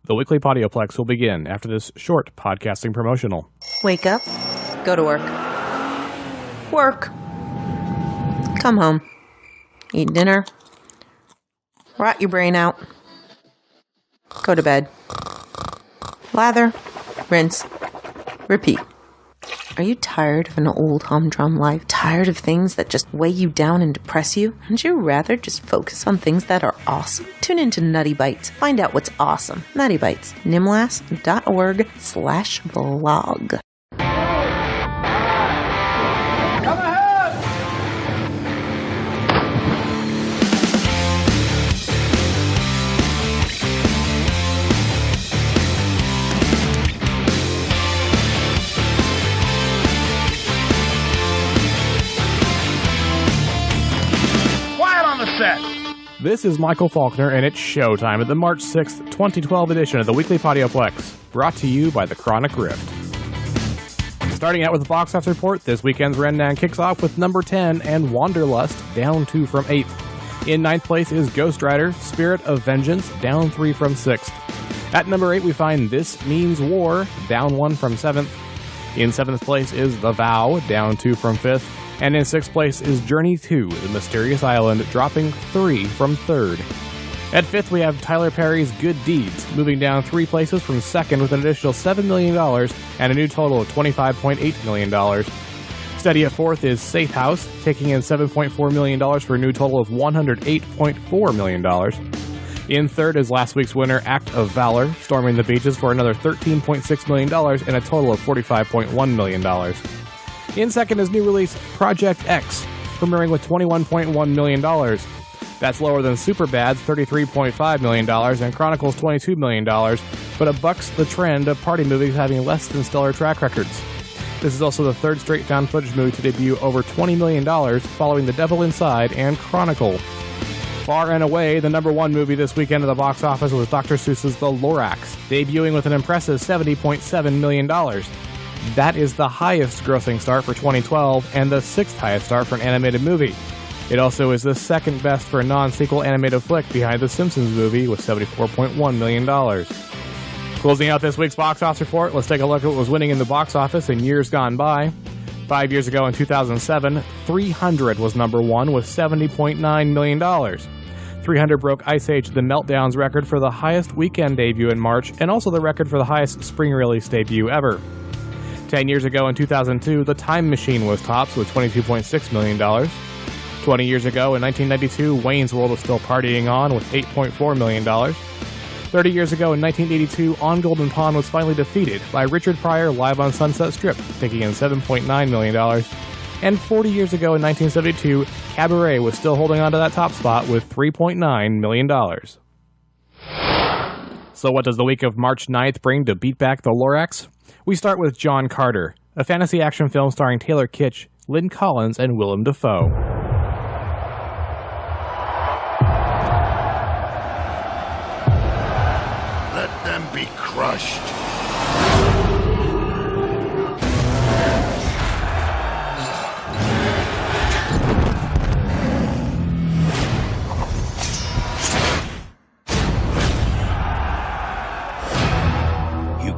The weekly Podioplex will begin after this short podcasting promotional. Wake up, go to work. Work. Come home. Eat dinner. Rot your brain out. Go to bed. Lather. Rinse. Repeat. Are you tired of an old humdrum life? Tired of things that just weigh you down and depress you? Wouldn't you rather just focus on things that are awesome? Tune into Nutty Bites. Find out what's awesome. Nutty Bites. nimlas.org/blog. Come ahead! Quiet on the set! This is Michael Faulkner, and it's showtime at the March 6th, 2012 edition of the Weekly Podioplex, brought to you by the Chronic Rift. Starting out with the box office report, this weekend's rundown kicks off with number 10 and Wanderlust, down 2 from 8th. In 9th place is Ghost Rider, Spirit of Vengeance, down 3 from 6th. At number 8, we find This Means War, down 1 from 7th. In 7th place is The Vow, down 2 from 5th. And in 6th place is Journey to the Mysterious Island, dropping 3 from 3rd. At 5th, we have Tyler Perry's Good Deeds, moving down 3 places from 2nd with an additional $7 million and a new total of $25.8 million. Steady at 4th is Safe House, taking in $7.4 million for a new total of $108.4 million. In 3rd is last week's winner, Act of Valor, storming the beaches for another $13.6 million and a total of $45.1 million. In 2nd is new release Project X, premiering with $21.1 million. That's lower than Superbad's $33.5 million and Chronicles' $22 million, but it bucks the trend of party movies having less than stellar track records. This is also the 3rd straight found footage movie to debut over $20 million, following The Devil Inside and Chronicle. Far and away, the number 1 movie this weekend at the box office was Dr. Seuss's The Lorax, debuting with an impressive $70.7 million. That is the highest grossing start for 2012 and the 6th highest start for an animated movie. It also is the 2nd best for a non-sequel animated flick behind The Simpsons movie with $74.1 million. Closing out this week's box office report, let's take a look at what was winning in the box office in years gone by. 5 years ago in 2007, 300 was number 1 with $70.9 million. 300 broke Ice Age The Meltdown's record for the highest weekend debut in March and also the record for the highest spring release debut ever. 10 years ago in 2002, The Time Machine was tops with $22.6 million. 20 years ago in 1992, Wayne's World was still partying on with $8.4 million. 30 years ago in 1982, On Golden Pond was finally defeated by Richard Pryor live on Sunset Strip, taking in $7.9 million. And 40 years ago in 1972, Cabaret was still holding on to that top spot with $3.9 million. So what does the week of March 9th bring to beat back the Lorax? We start with John Carter, a fantasy action film starring Taylor Kitsch, Lynn Collins, and Willem Dafoe. Let them be crushed.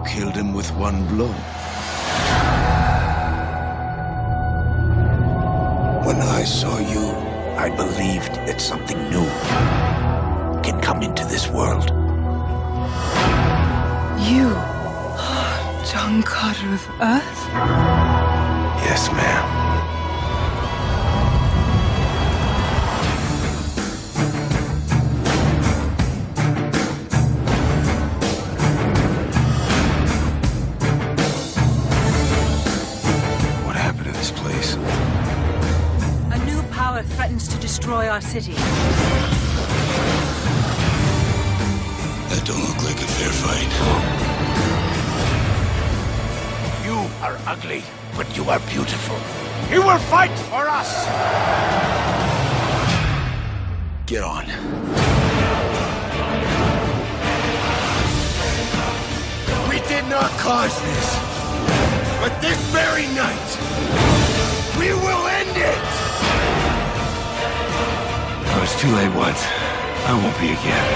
Killed him with one blow. When I saw you, I believed that something new can come into this world. You are John Carter of Earth? Yes, ma'am. Threatens to destroy our city. That don't look like a fair fight. You are ugly, but you are beautiful. You will fight for us! Get on. We did not cause this, but this very night, we will end it! I was too late once. I won't be again.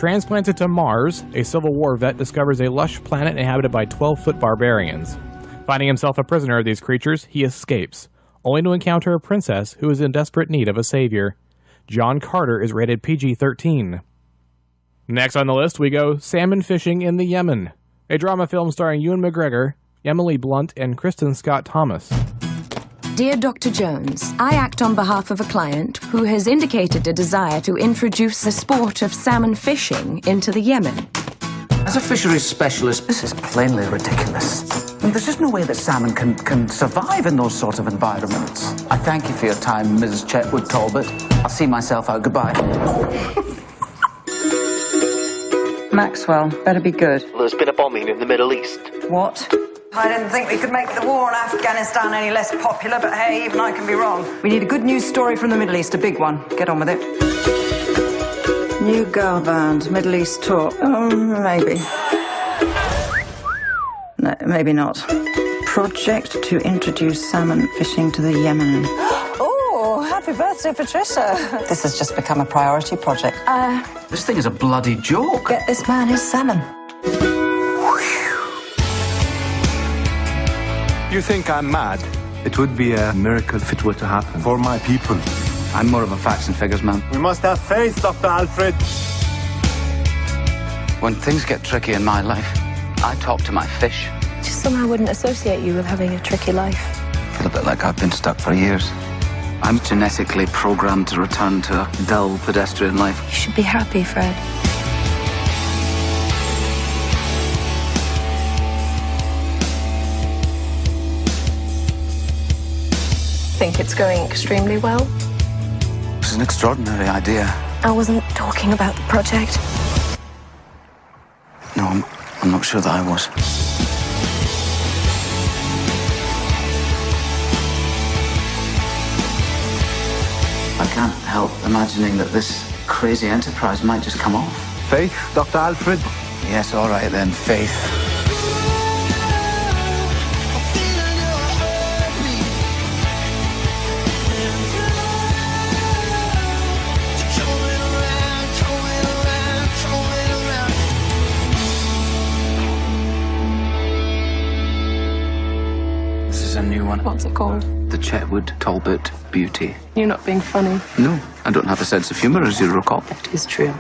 Transplanted to Mars, a Civil War vet discovers a lush planet inhabited by 12-foot barbarians. Finding himself a prisoner of these creatures, he escapes, only to encounter a princess who is in desperate need of a savior. John Carter is rated PG-13. Next on the list, we go Salmon Fishing in the Yemen, a drama film starring Ewan McGregor, Emily Blunt, and Kristen Scott Thomas. Dear Dr. Jones, I act on behalf of a client who has indicated a desire to introduce the sport of salmon fishing into the Yemen. As a fisheries specialist, this is plainly ridiculous. There's just no way that salmon can survive in those sort of environments. I thank you for your time, Mrs. Chetwood Talbot. I'll see myself out. Goodbye. Maxwell, better be good. Well, there's been a bombing in the Middle East. What? I didn't think we could make the war in Afghanistan any less popular, but hey, even I can be wrong. We need a good news story from the Middle East, a big one. Get on with it. New girl band, Middle East tour. Maybe. No, maybe not. Project to introduce salmon fishing to the Yemen. Oh, happy birthday, Patricia. This has just become a priority project. This thing is a bloody joke. Get this man his salmon. You think I'm mad? It would be a miracle if it were to happen. For my people. I'm more of a facts and figures man. We must have faith, Dr. Alfred. When things get tricky in my life, I talk to my fish. Just somehow wouldn't associate you with having a tricky life. I feel a bit like I've been stuck for years. I'm genetically programmed to return to a dull pedestrian life. You should be happy, Fred. Think it's going extremely well? It's an extraordinary idea. I wasn't talking about the project. No, I'm not sure that I was. I can't help imagining that this crazy enterprise might just come off. Faith, Dr. Alfred? Yes, all right then, faith. A new one. What's it called? The Chetwood Talbot Beauty. You're not being funny. No, I don't have a sense of humor, as you recall. That is true.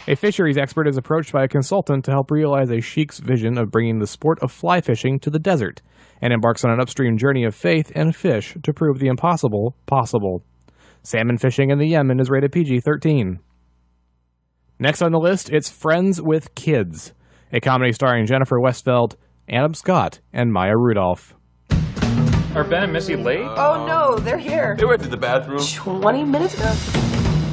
A fisheries expert is approached by a consultant to help realize a sheik's vision of bringing the sport of fly fishing to the desert, and embarks on an upstream journey of faith and fish to prove the impossible possible. Salmon Fishing in the Yemen is rated PG-13. Next on the list, it's Friends with Kids, a comedy starring Jennifer Westfeldt, Adam Scott, and Maya Rudolph. Are Ben and Missy late? Oh no, they're here. They went to the bathroom. 20 minutes ago?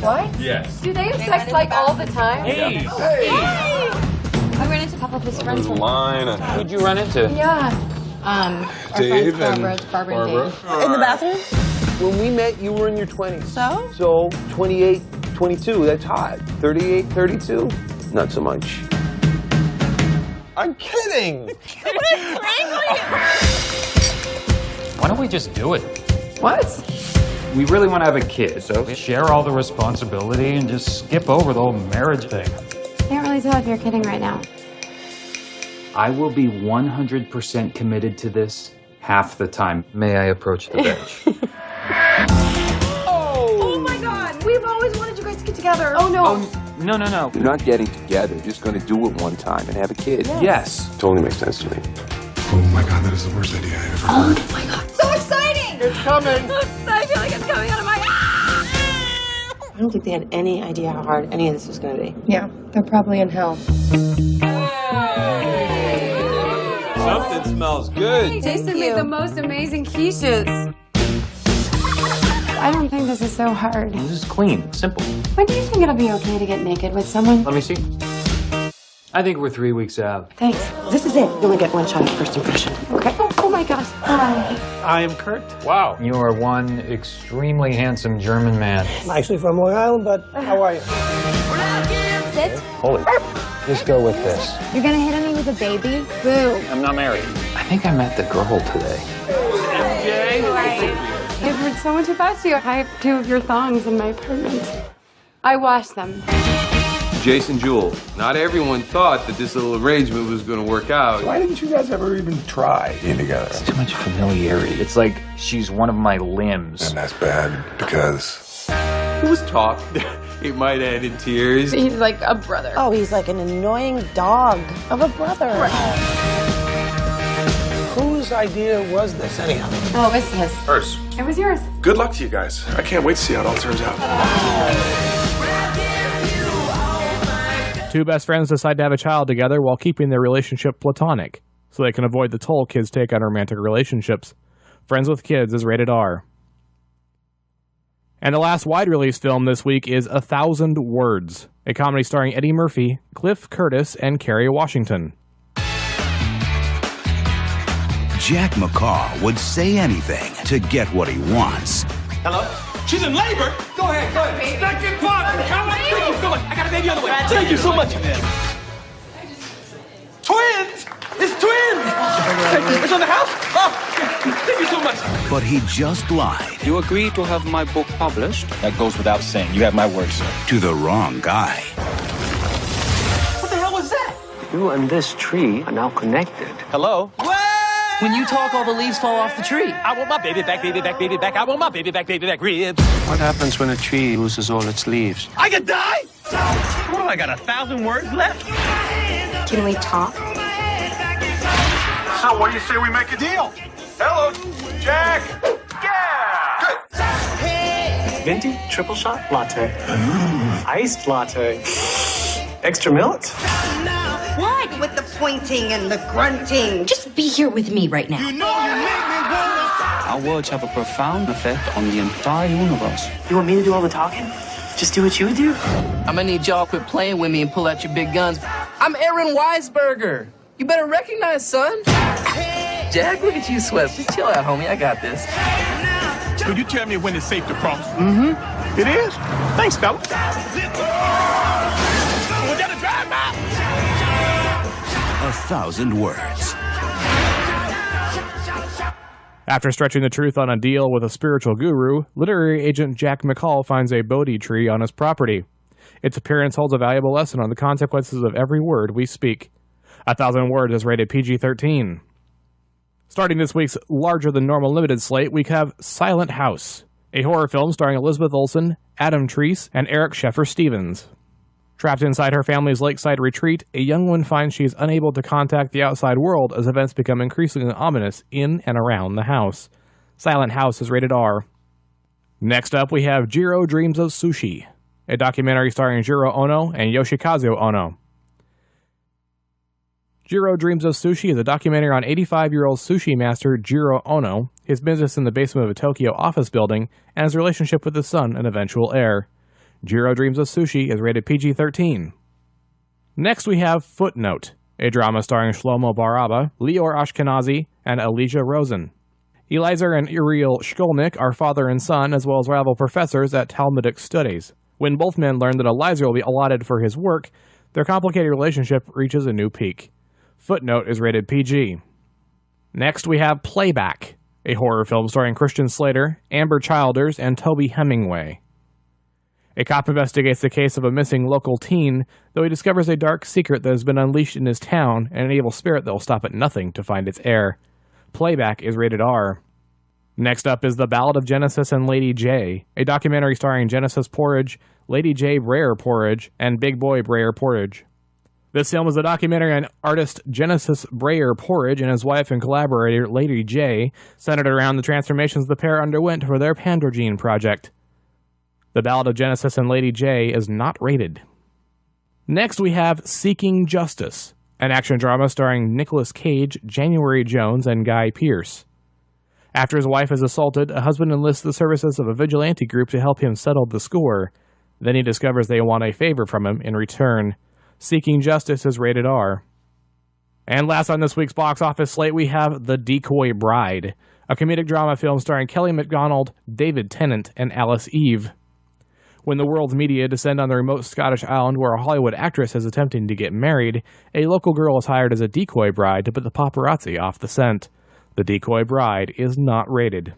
What? Yes. Do they have sex like all the time? Hey! I ran into a couple of his friends. Line. Who'd you run into? Yeah. Our Dave friends Barbara and Dave. In the bathroom? When we met, you were in your 20s. So? So, 28, 22, that's hot. 38, 32, not so much. I'm kidding! Why don't we just do it? What? We really want to have a kid, so share all the responsibility and just skip over the whole marriage thing. Can't really tell if you're kidding right now. I will be 100% committed to this half the time. May I approach the bench? Oh my god! We've always wanted you guys to get together. Oh no. No. You're not getting together, you're just gonna do it one time and have a kid. Yes. Totally makes sense to me. Oh my god, that is the worst idea I've ever heard. Oh my god, so exciting! It's coming! I feel like it's coming out of my... I don't think they had any idea how hard any of this was going to be. Yeah, they're probably in hell. Something smells good. Jason made the most amazing quiches. I don't think this is so hard. This is clean, simple. When do you think it'll be okay to get naked with someone? Let me see. I think we're 3 weeks out. Thanks. This is it. You only get one shot at first impression. Okay. Oh my gosh. Hi. I am Kurt. Wow. You are one extremely handsome German man. I'm actually from Long Island, but how are you? Sit. Holy. Just go with this. You're gonna hit on me with a baby? Boo. I'm not married. I think I met the girl today. I've heard so much about you. I have 2 of your thongs in my apartment. I washed them. Jason Jewell. Not everyone thought that this little arrangement was going to work out. Why didn't you guys ever even try being together? It's too much familiarity. It's like she's one of my limbs. And that's bad because... It was talk. It might end in tears. He's like a brother. Oh, he's like an annoying dog of a brother. Whose idea was this, anyhow? Oh, it's his. Hers. It was yours. Good luck to you guys. I can't wait to see how it all turns out. Two best friends decide to have a child together while keeping their relationship platonic, so they can avoid the toll kids take on romantic relationships. Friends with Kids is rated R. And the last wide-release film this week is 1,000 Words, a comedy starring Eddie Murphy, Cliff Curtis, and Kerry Washington. Jack McCall would say anything to get what he wants. Hello? She's in labor? Go ahead, go ahead. Stuck in closet. Come on, thank you so much. I got a baby on the way. Thank you so much. Twins! It's twins! It's on the house? Oh, thank you so much. But he just lied. You agreed to have my book published? That goes without saying. You have my word, sir. To the wrong guy. What the hell was that? You and this tree are now connected. Hello? When you talk, all the leaves fall off the tree. I want my baby back, baby back, baby back. I want my baby back, ribs. What happens when a tree loses all its leaves? I could die? What, I got 1,000 words left? Can we talk? So what do you say we make a deal? Hello, Jack. Yeah. Venti, triple shot, latte. Iced latte. Extra milk. What? With the pointing and the grunting. Just be here with me right now. You know you make me wanna... Our words have a profound effect on the entire universe. You want me to do all the talking? Just do what you would do? I'm gonna need y'all quit playing with me and pull out your big guns. I'm Aaron Weisberger. You better recognize, son. Jack, look at you sweat. Just chill out, homie. I got this. Could you tell me when it's safe to cross? Mm-hmm. It is? Thanks, fella. Was that a drive-by? 1,000 Words. After stretching the truth on a deal with a spiritual guru, literary agent Jack McCall finds a Bodhi tree on his property. Its appearance holds a valuable lesson on the consequences of every word we speak. 1,000 Words is rated PG-13. Starting this week's larger-than-normal limited slate, we have Silent House, a horror film starring Elizabeth Olsen, Adam Treese, and Eric Sheffer-Stevens. Trapped inside her family's lakeside retreat, a young one finds she is unable to contact the outside world as events become increasingly ominous in and around the house. Silent House is rated R. Next up, we have Jiro Dreams of Sushi, a documentary starring Jiro Ono and Yoshikazu Ono. Jiro Dreams of Sushi is a documentary on 85-year-old sushi master Jiro Ono, his business in the basement of a Tokyo office building, and his relationship with his son and eventual heir. Jiro Dreams of Sushi is rated PG-13. Next we have Footnote, a drama starring Shlomo Baraba, Lior Ashkenazi, and Elijah Rosen. Eliezer and Uriel Shkolnik are father and son, as well as rival professors at Talmudic studies. When both men learn that Eliezer will be allotted for his work, their complicated relationship reaches a new peak. Footnote is rated PG. Next we have Playback, a horror film starring Christian Slater, Amber Childers, and Toby Hemingway. A cop investigates the case of a missing local teen, though he discovers a dark secret that has been unleashed in his town and an evil spirit that will stop at nothing to find its heir. Playback is rated R. Next up is The Ballad of Genesis and Lady J, a documentary starring Genesis Porridge, Lady J Breyer Porridge, and Big Boy Breyer Porridge. This film is a documentary on artist Genesis Breyer Porridge and his wife and collaborator Lady J, centered around the transformations the pair underwent for their Pandrogen project. The Ballad of Genesis and Lady J is not rated. Next we have Seeking Justice, an action drama starring Nicolas Cage, January Jones, and Guy Pearce. After his wife is assaulted, a husband enlists the services of a vigilante group to help him settle the score. Then he discovers they want a favor from him in return. Seeking Justice is rated R. And last on this week's box office slate, we have The Decoy Bride, a comedic drama film starring Kelly MacDonald, David Tennant, and Alice Eve. When the world's media descend on the remote Scottish island where a Hollywood actress is attempting to get married, a local girl is hired as a decoy bride to put the paparazzi off the scent. The Decoy Bride is not rated.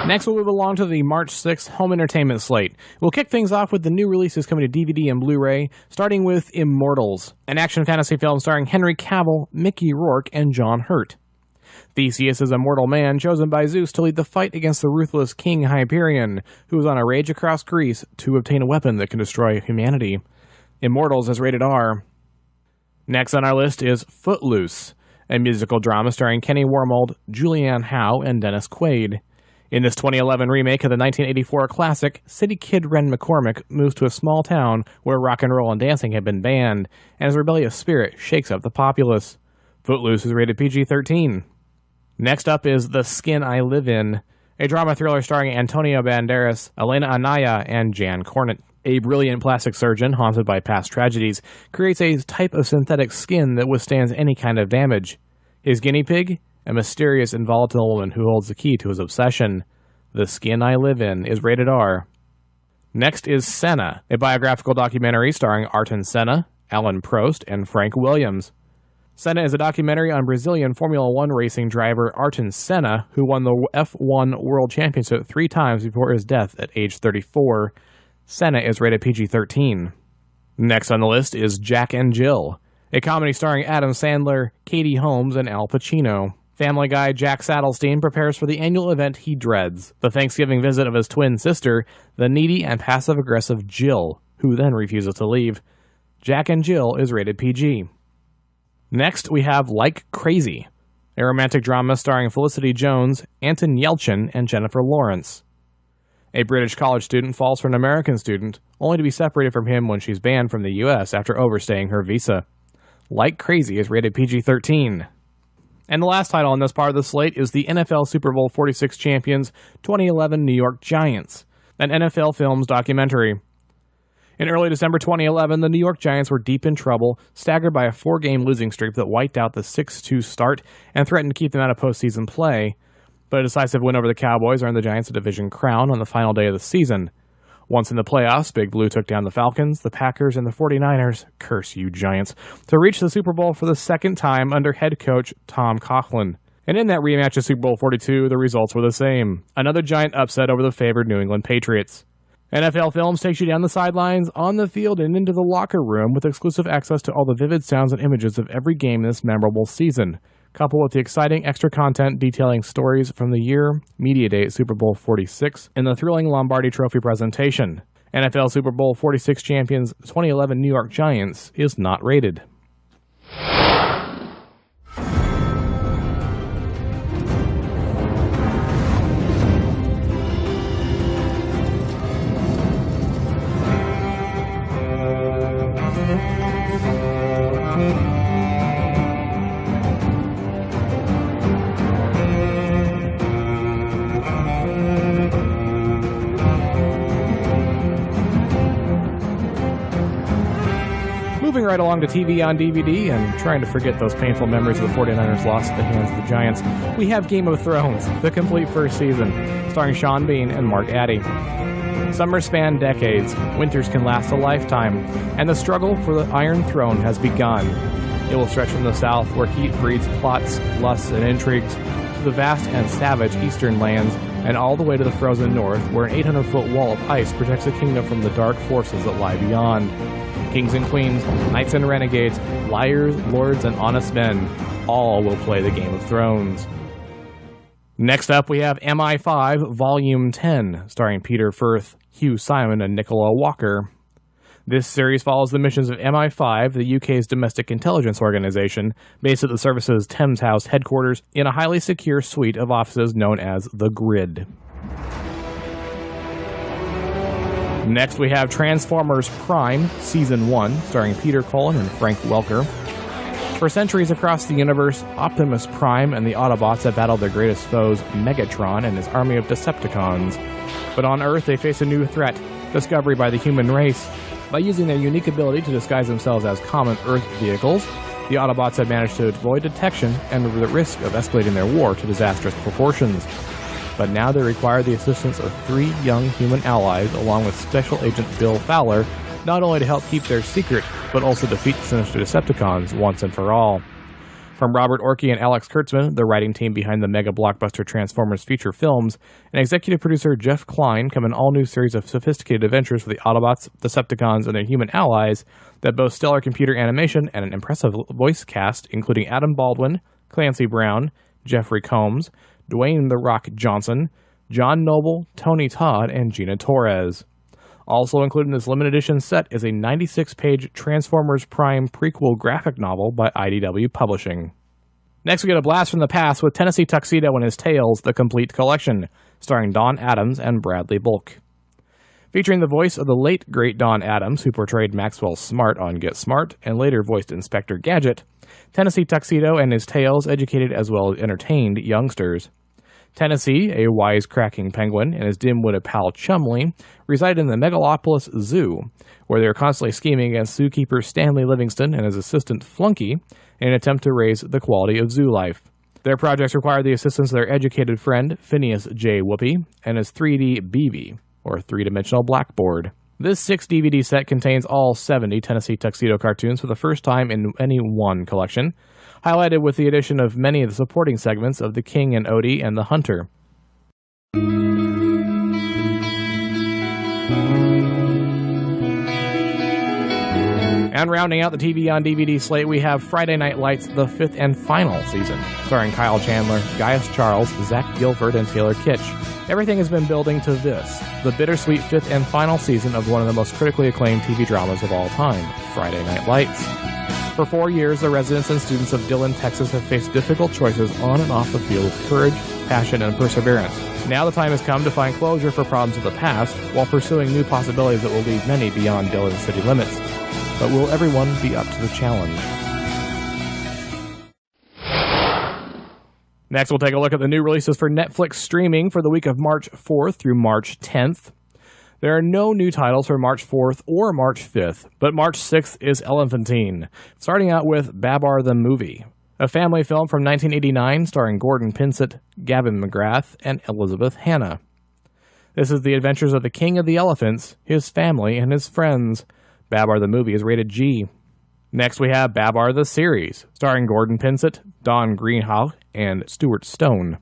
Next, we'll move along to the March 6th home entertainment slate. We'll kick things off with the new releases coming to DVD and Blu-ray, starting with Immortals, an action fantasy film starring Henry Cavill, Mickey Rourke, and John Hurt. Theseus is a mortal man chosen by Zeus to lead the fight against the ruthless King Hyperion, who is on a rage across Greece to obtain a weapon that can destroy humanity. Immortals is rated R. Next on our list is Footloose, a musical drama starring Kenny Wormold, Julianne Howe, and Dennis Quaid. In this 2011 remake of the 1984 classic, city kid Ren McCormick moves to a small town where rock and roll and dancing have been banned, and his rebellious spirit shakes up the populace. Footloose is rated PG-13. Next up is The Skin I Live In, a drama thriller starring Antonio Banderas, Elena Anaya, and Jan Cornett. A brilliant plastic surgeon, haunted by past tragedies, creates a type of synthetic skin that withstands any kind of damage. His guinea pig? A mysterious and volatile woman who holds the key to his obsession. The Skin I Live In is rated R. Next is Senna, a biographical documentary starring Ayrton Senna, Alan Prost, and Frank Williams. Senna is a documentary on Brazilian Formula One racing driver Ayrton Senna, who won the F1 World Championship 3 times before his death at age 34. Senna is rated PG-13. Next on the list is Jack and Jill, a comedy starring Adam Sandler, Katie Holmes, and Al Pacino. Family Guy Jack Saddlestein prepares for the annual event he dreads, the Thanksgiving visit of his twin sister, the needy and passive-aggressive Jill, who then refuses to leave. Jack and Jill is rated PG. Next, we have Like Crazy, a romantic drama starring Felicity Jones, Anton Yelchin, and Jennifer Lawrence. A British college student falls for an American student, only to be separated from him when she's banned from the U.S. after overstaying her visa. Like Crazy is rated PG-13. And the last title on this part of the slate is the NFL Super Bowl 46 champions 2011 New York Giants, an NFL Films documentary. In early December 2011, the New York Giants were deep in trouble, staggered by a 4-game losing streak that wiped out the 6-2 start and threatened to keep them out of postseason play. But a decisive win over the Cowboys earned the Giants a division crown on the final day of the season. Once in the playoffs, Big Blue took down the Falcons, the Packers, and the 49ers, curse you Giants, to reach the Super Bowl for the second time under head coach Tom Coughlin. And in that rematch of Super Bowl 42, the results were the same. Another giant upset over the favored New England Patriots. NFL Films takes you down the sidelines, on the field, and into the locker room with exclusive access to all the vivid sounds and images of every game this memorable season, coupled with the exciting extra content detailing stories from the year, media day at Super Bowl 46, and the thrilling Lombardi Trophy presentation. NFL Super Bowl 46 champions 2011 New York Giants is not rated. Moving right along to TV on DVD and trying to forget those painful memories of the 49ers loss at the hands of the Giants, we have Game of Thrones, the complete first season, starring Sean Bean and Mark Addy. Summers span decades, winters can last a lifetime, and the struggle for the Iron Throne has begun. It will stretch from the south, where heat breeds plots, lusts, and intrigues, to the vast and savage eastern lands, and all the way to the frozen north, where an 800-foot wall of ice protects the kingdom from the dark forces that lie beyond. Kings and queens, knights and renegades, liars, lords, and honest men, all will play the Game of Thrones. Next up, we have MI5 Volume 10, starring Peter Firth, Hugh Simon, and Nicola Walker. This series follows the missions of MI5, the UK's domestic intelligence organization, based at the service's Thames House headquarters in a highly secure suite of offices known as the Grid. Next, we have Transformers Prime, Season 1, starring Peter Cullen and Frank Welker. For centuries across the universe, Optimus Prime and the Autobots have battled their greatest foes, Megatron and his army of Decepticons. But on Earth, they face a new threat, discovery by the human race. By using their unique ability to disguise themselves as common Earth vehicles, the Autobots have managed to avoid detection and the risk of escalating their war to disastrous proportions. But now they require the assistance of 3 young human allies, along with Special Agent Bill Fowler, not only to help keep their secret, but also defeat the sinister Decepticons once and for all. From Robert Orkey and Alex Kurtzman, the writing team behind the mega blockbuster Transformers feature films, and executive producer Jeff Kline come an all-new series of sophisticated adventures for the Autobots, Decepticons, and their human allies that boast stellar computer animation and an impressive voice cast, including Adam Baldwin, Clancy Brown, Jeffrey Combs, Dwayne "The Rock" Johnson, John Noble, Tony Todd, and Gina Torres. Also included in this limited edition set is a 96-page Transformers Prime prequel graphic novel by IDW Publishing. Next we get a blast from the past with Tennessee Tuxedo and His Tales, The Complete Collection, starring Don Adams and Bradley Bulk. Featuring the voice of the late great Don Adams, who portrayed Maxwell Smart on Get Smart, and later voiced Inspector Gadget, Tennessee Tuxedo and His Tales educated as well as entertained youngsters. Tennessee, a wisecracking penguin, and his dim-witted pal Chumley reside in the Megalopolis Zoo, where they are constantly scheming against zookeeper Stanley Livingston and his assistant Flunky in an attempt to raise the quality of zoo life. Their projects require the assistance of their educated friend, Phineas J. Whoopi, and his 3D BB, or three-dimensional blackboard. This 6-DVD set contains all 70 Tennessee Tuxedo cartoons for the first time in any one collection, highlighted with the addition of many of the supporting segments of The King and Odie and The Hunter. And rounding out the TV on DVD slate, we have Friday Night Lights, the 5th and final season, starring Kyle Chandler, Gaius Charles, Zach Gilford, and Taylor Kitsch. Everything has been building to this, the bittersweet 5th and final season of one of the most critically acclaimed TV dramas of all time, Friday Night Lights. For 4 years, the residents and students of Dillon, Texas have faced difficult choices on and off the field with courage, passion, and perseverance. Now the time has come to find closure for problems of the past while pursuing new possibilities that will lead many beyond Dillon's city limits. But will everyone be up to the challenge? Next, we'll take a look at the new releases for Netflix streaming for the week of March 4th through March 10th. There are no new titles for March 4th or March 5th, but March 6th is Elephantine, starting out with Babar the Movie, a family film from 1989 starring Gordon Pinsett, Gavin McGrath, and Elizabeth Hanna. This is the adventures of the King of the Elephants, his family, and his friends. Babar the Movie is rated G. Next we have Babar the Series, starring Gordon Pinsett, Don Greenhow, and Stuart Stone.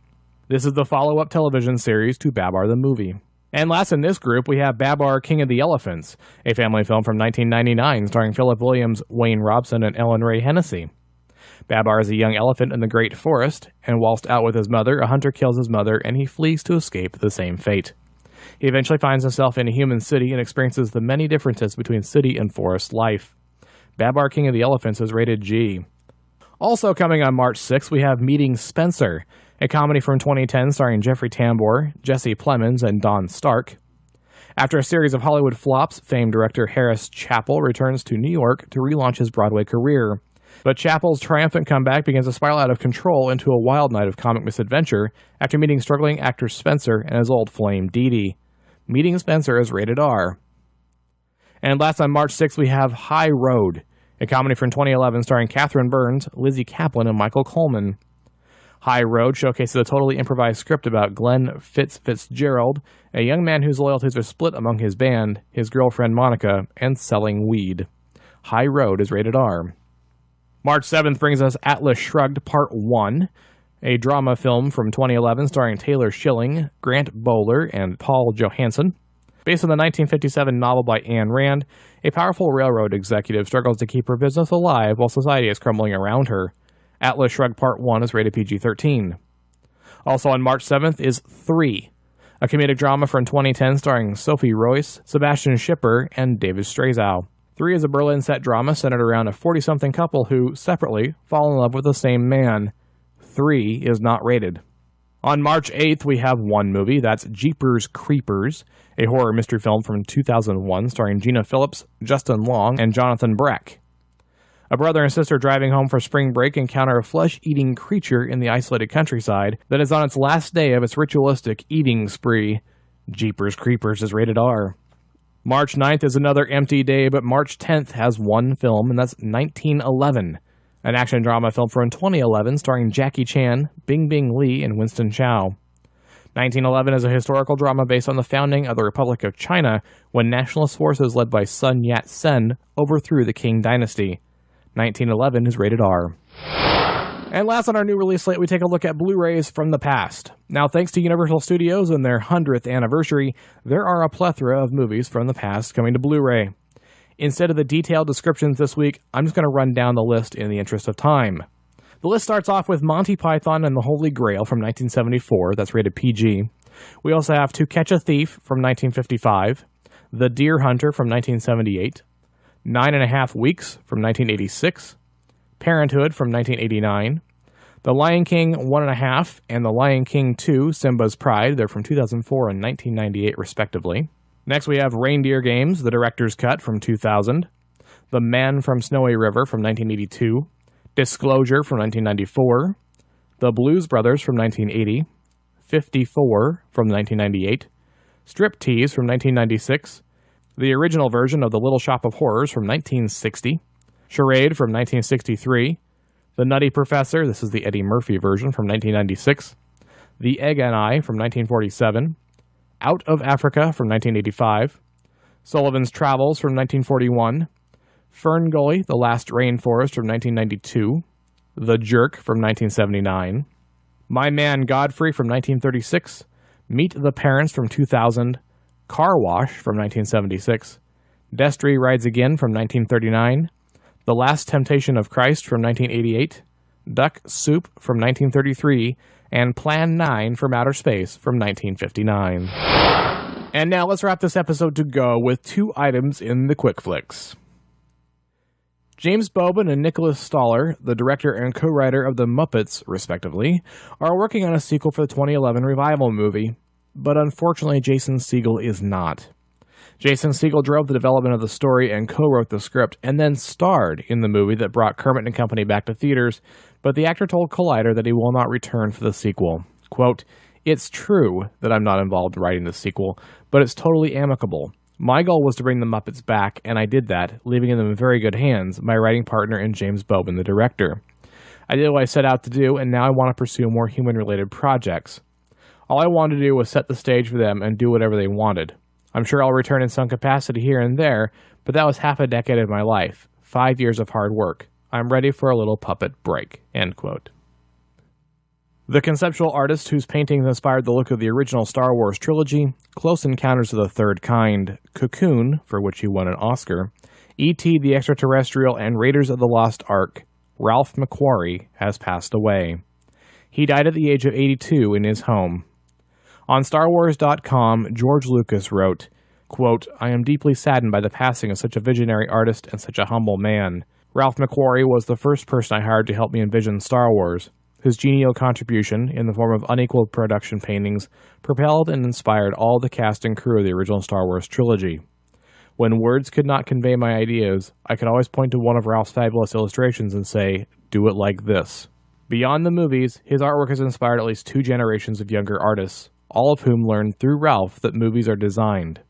This is the follow-up television series to Babar the Movie. And last in this group, we have Babar King of the Elephants, a family film from 1999 starring Philip Williams, Wayne Robson, and Ellen Ray Hennessy. Babar is a young elephant in the Great Forest, and whilst out with his mother, a hunter kills his mother and he flees to escape the same fate. He eventually finds himself in a human city and experiences the many differences between city and forest life. Babar King of the Elephants is rated G. Also coming on March 6th, we have Meeting Spencer, a comedy from 2010 starring Jeffrey Tambor, Jesse Plemons, and Don Stark. After a series of Hollywood flops, famed director Harris Chappell returns to New York to relaunch his Broadway career. But Chappell's triumphant comeback begins to spiral out of control into a wild night of comic misadventure after meeting struggling actor Spencer and his old flame Dee Dee. Meeting Spencer is rated R. And last on March 6th, we have High Road, a comedy from 2011 starring Catherine Burns, Lizzie Kaplan, and Michael Coleman. High Road showcases a totally improvised script about Glenn Fitzgerald, a young man whose loyalties are split among his band, his girlfriend Monica, and selling weed. High Road is rated R. March 7th brings us Atlas Shrugged Part 1, a drama film from 2011 starring Taylor Schilling, Grant Bowler, and Paul Johansson. Based on the 1957 novel by Ayn Rand, a powerful railroad executive struggles to keep her business alive while society is crumbling around her. Atlas Shrugged Part 1 is rated PG-13. Also on March 7th is 3, a comedic drama from 2010 starring Sophie Royce, Sebastian Schipper, and David Strazow. 3 is a Berlin-set drama centered around a 40-something couple who, separately, fall in love with the same man. 3 is not rated. On March 8th, we have one movie, that's Jeepers Creepers, a horror mystery film from 2001 starring Gina Phillips, Justin Long, and Jonathan Breck. A brother and sister driving home for spring break encounter a flesh-eating creature in the isolated countryside that is on its last day of its ritualistic eating spree. Jeepers Creepers is rated R. March 9th is another empty day, but March 10th has one film, and that's 1911, an action drama film from 2011 starring Jackie Chan, Bing Bing Lee, and Winston Chow. 1911 is a historical drama based on the founding of the Republic of China when nationalist forces led by Sun Yat-sen overthrew the Qing dynasty. 1911 is rated R. And last on our new release slate, we take a look at Blu-rays from the past. Now, thanks to Universal Studios and their 100th anniversary, there are a plethora of movies from the past coming to Blu-ray. Instead of the detailed descriptions this week, I'm just going to run down the list in the interest of time. The list starts off with Monty Python and the Holy Grail from 1974, that's rated PG. We also have To Catch a Thief from 1955, The Deer Hunter from 1978, 9.5 Weeks from 1986, Parenthood from 1989, The Lion King 1.5 and The Lion King 2, Simba's Pride, they're from 2004 and 1998 respectively. Next we have Reindeer Games, the director's cut from 2000, The Man from Snowy River from 1982, Disclosure from 1994, The Blues Brothers from 1980, 54 from 1998, Striptease from 1996, the original version of The Little Shop of Horrors from 1960, Charade from 1963, The Nutty Professor, this is the Eddie Murphy version from 1996, The Egg and I from 1947, Out of Africa from 1985, Sullivan's Travels from 1941, Fern Gully, The Last Rainforest from 1992, The Jerk from 1979, My Man Godfrey from 1936, Meet the Parents from 2000, Car Wash from 1976, Destry Rides Again from 1939, The Last Temptation of Christ from 1988, Duck Soup from 1933, and Plan 9 from Outer Space from 1959. And now let's wrap this episode to go with 2 items in the Quick Flicks. James Bobin and Nicholas Stoller, the director and co-writer of The Muppets, respectively, are working on a sequel for the 2011 revival movie, but unfortunately Jason Segel is not. Jason Segel drove the development of the story and co-wrote the script, and then starred in the movie that brought Kermit and Company back to theaters, but the actor told Collider that he will not return for the sequel. Quote, "It's true that I'm not involved in writing the sequel, but it's totally amicable. My goal was to bring the Muppets back, and I did that, leaving them in very good hands, my writing partner and James Bobin, the director. I did what I set out to do, and now I want to pursue more human-related projects. All I wanted to do was set the stage for them and do whatever they wanted. I'm sure I'll return in some capacity here and there, but that was half a decade of my life, 5 years of hard work. I'm ready for a little puppet break." End quote. The conceptual artist whose paintings inspired the look of the original Star Wars trilogy, Close Encounters of the Third Kind, Cocoon, for which he won an Oscar, E.T. the Extraterrestrial, and Raiders of the Lost Ark, Ralph McQuarrie, has passed away. He died at the age of 82 in his home. On StarWars.com, George Lucas wrote, quote, "I am deeply saddened by the passing of such a visionary artist and such a humble man. Ralph McQuarrie was the first person I hired to help me envision Star Wars. His genial contribution, in the form of unequaled production paintings, propelled and inspired all the cast and crew of the original Star Wars trilogy. When words could not convey my ideas, I could always point to one of Ralph's fabulous illustrations and say, 'Do it like this.' Beyond the movies, his artwork has inspired at least 2 generations of younger artists, all of whom learned through Ralph that movies are designed.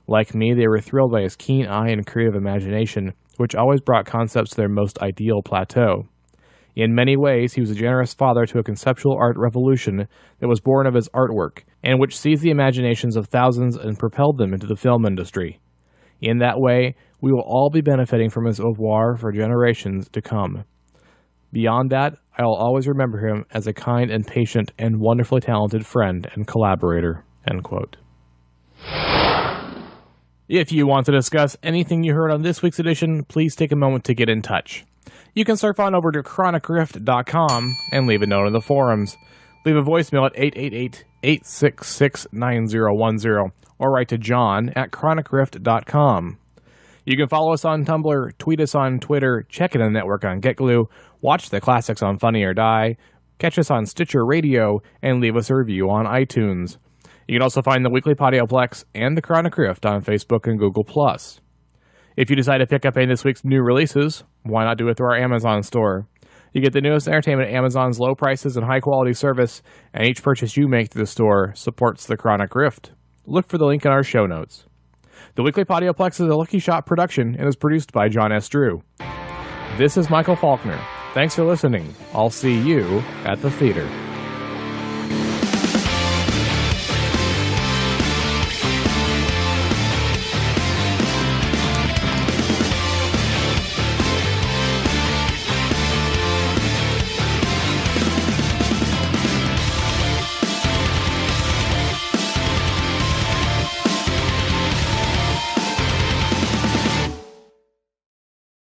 Like me, they were thrilled by his keen eye and creative imagination, which always brought concepts to their most ideal plateau. In many ways, he was a generous father to a conceptual art revolution that was born of his artwork, and which seized the imaginations of thousands and propelled them into the film industry. In that way, we will all be benefiting from his oeuvre for generations to come. Beyond that, I will always remember him as a kind and patient and wonderfully talented friend and collaborator." End quote. If you want to discuss anything you heard on this week's edition, please take a moment to get in touch. You can surf on over to chronicrift.com and leave a note in the forums. Leave a voicemail at 888-866-9010 or write to John at chronicrift.com. You can follow us on Tumblr, tweet us on Twitter, check in the network on GetGlue, watch the classics on Funny or Die, catch us on Stitcher Radio, and leave us a review on iTunes. You can also find the Weekly Podioplex and the Chronic Rift on Facebook and Google+. If you decide to pick up any of this week's new releases, why not do it through our Amazon store? You get the newest entertainment at Amazon's low prices and high-quality service, and each purchase you make through the store supports the Chronic Rift. Look for the link in our show notes. The Weekly Podioplex is a Lucky Shot production and is produced by John S. Drew. This is Michael Faulkner. Thanks for listening. I'll see you at the theater.